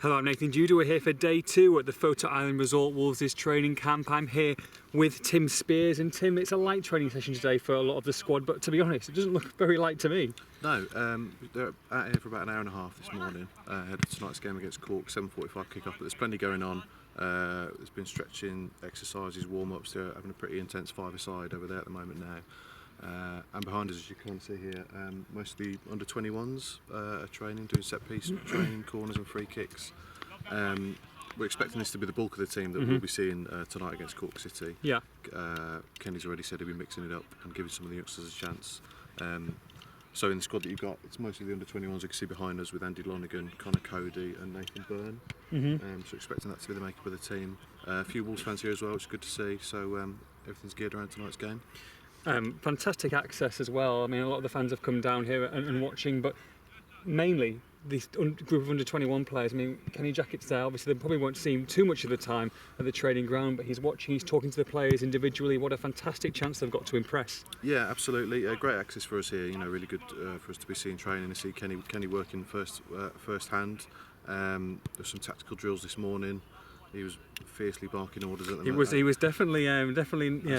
Hello, I'm Nathan Judah. We're here for day 2 at the Photo Island Resort Wolves' training camp. I'm here with Tim Spears, and Tim, it's a light training session today for a lot of the squad, but to be honest, it doesn't look very light to me. No, they're out here for about an hour and a half this morning, ahead of tonight's game against Cork, 7:45 kick-off, but there's plenty going on. There's been stretching, exercises, warm-ups. They're having a pretty intense five-a-side over there at the moment now. And behind us, as you can see here, most of the under-21s are training, doing set-piece training, corners and free kicks. We're expecting this to be the bulk of the team that we'll be seeing tonight against Cork City. Yeah. Kenny's already said he'll be mixing it up and giving some of the youngsters a chance. So in the squad that you've got, it's mostly the under-21s you can see behind us with Andy Lonergan, Connor Cody and Nathan Byrne. So expecting that to be the makeup of the team. A few Wolves fans here as well, which is good to see. So everything's geared around tonight's game. Fantastic access as well. I mean, a lot of the fans have come down here and watching, but mainly this group of under-21 players. I mean, Kenny Jackett's there. Obviously, they probably won't see him too much of the time at the training ground, but he's watching, he's talking to the players individually. What a fantastic chance they've got to impress. Yeah, absolutely. Great access for us here. You know, really good for us to be seeing training and see Kenny working first hand. There's some tactical drills this morning. He was fiercely barking orders at them. He was definitely, yeah. As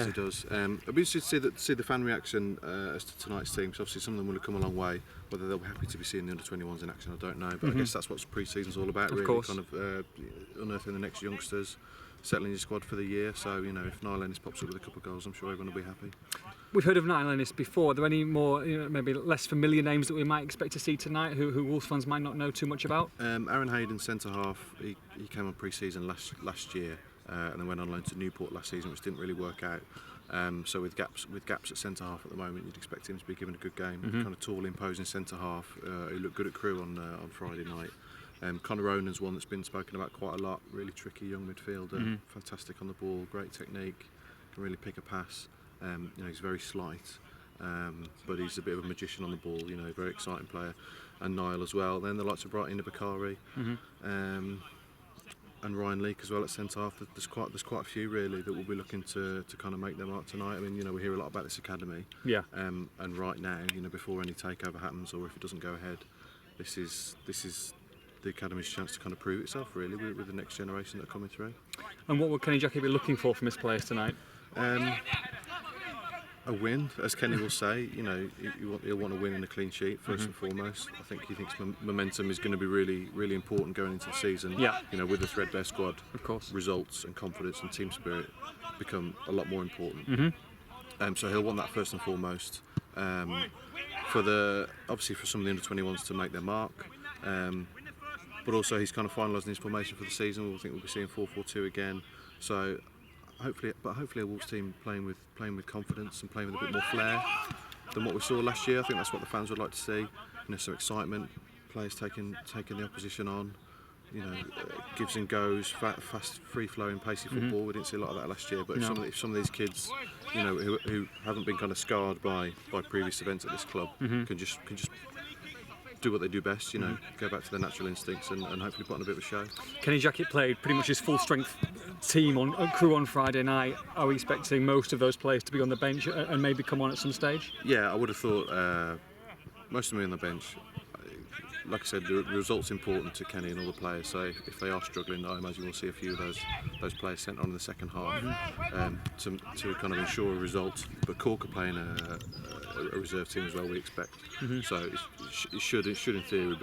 he does. I'd be interested to see the fan reaction as to tonight's team. So obviously some of them will have come a long way. Whether they'll be happy to be seeing the under-21s in action, I don't know. But I guess that's what pre-season's all about, really. Of course. Kind of unearthing the next youngsters, settling your squad for the year. So, you know, if Niall Ennis pops up with a couple of goals, I'm sure everyone will be happy. We've heard of Niall Ennis before. Are there any more, maybe less familiar names that we might expect to see tonight, who Wolves fans might not know too much about? Aaron Hayden, centre half. He came on pre-season last year, and then went on loan to Newport last season, which didn't really work out. So with gaps at centre half at the moment, you'd expect him to be given a good game. Kind of tall, imposing centre half who looked good at Crewe on Friday night. Conor Ronan's one that's been spoken about quite a lot. Really tricky young midfielder, fantastic on the ball, great technique, can really pick a pass. He's very slight, but he's a bit of a magician on the ball. You know, very exciting player, and Niall as well. Then the likes of Brighton Bakari, and Ryan Leake as well at centre half. There's quite a few really that will be looking to kind of make their mark tonight. I mean, you know, we hear a lot about this academy. Yeah. And right now, you know, before any takeover happens or if it doesn't go ahead, this is the academy's chance to kind of prove itself really with the next generation that are coming through. And what will Kenny Jackett be looking for from his players tonight? A win, as Kenny will say. You know, he'll want to win in a clean sheet first and foremost. I think he thinks momentum is going to be really important going into the season. Yeah. You know, with the threadbare squad, of course, results and confidence and team spirit become a lot more important. So he'll want that first and foremost. Obviously for some of the under-21s to make their mark. But also he's kind of finalising his formation for the season. We'll be seeing 4-4-2 again. So. Hopefully a Wolves team playing with confidence and playing with a bit more flair than what we saw last year. I think that's what the fans would like to see. You know, some excitement, players taking the opposition on. You know, gives and goes, fast, free-flowing, pacey football. We didn't see a lot of that last year. But if some of these kids, you know, who haven't been kind of scarred by previous events at this club, can just do what they do best, you know, go back to their natural instincts and hopefully put on a bit of a show. Kenny Jackett played pretty much his full-strength team on Crewe on Friday night. Are we expecting most of those players to be on the bench and maybe come on at some stage? Yeah, I would have thought most of them on the bench. Like I said, the result's important to Kenny and all the players, so if they are struggling, I imagine we'll see a few of those players sent on in the second half to kind of ensure a result. But Cork are playing a reserve team as well, we expect. So it should in theory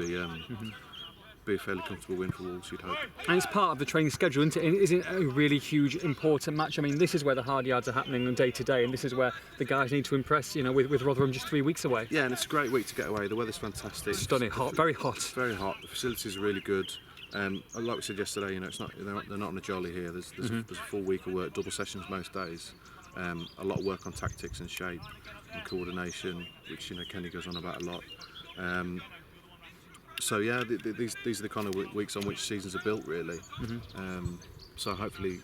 be a fairly comfortable win for Wolves, you'd hope. And it's part of the training schedule, isn't it? Isn't it a really huge, important match? I mean, this is where the hard yards are happening on day to day, and this is where the guys need to impress, you know, with Rotherham just 3 weeks away. Yeah, and it's a great week to get away. The weather's fantastic. Stunning, hot, very hot. It's very hot. The facilities are really good. Like we said yesterday, you know, they're not on a jolly here. There's a full week of work, double sessions most days. A lot of work on tactics and shape and coordination, which, you know, Kenny goes on about a lot. So yeah, these are the kind of weeks on which seasons are built, really. So hopefully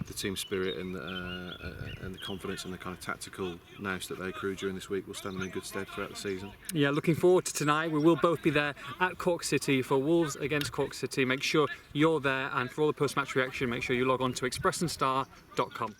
the team spirit and the confidence and the kind of tactical nous that they accrue during this week will stand them in good stead throughout the season. Yeah, looking forward to tonight. We will both be there at Cork City for Wolves against Cork City. Make sure you're there, and for all the post-match reaction, make sure you log on to expressandstar.com.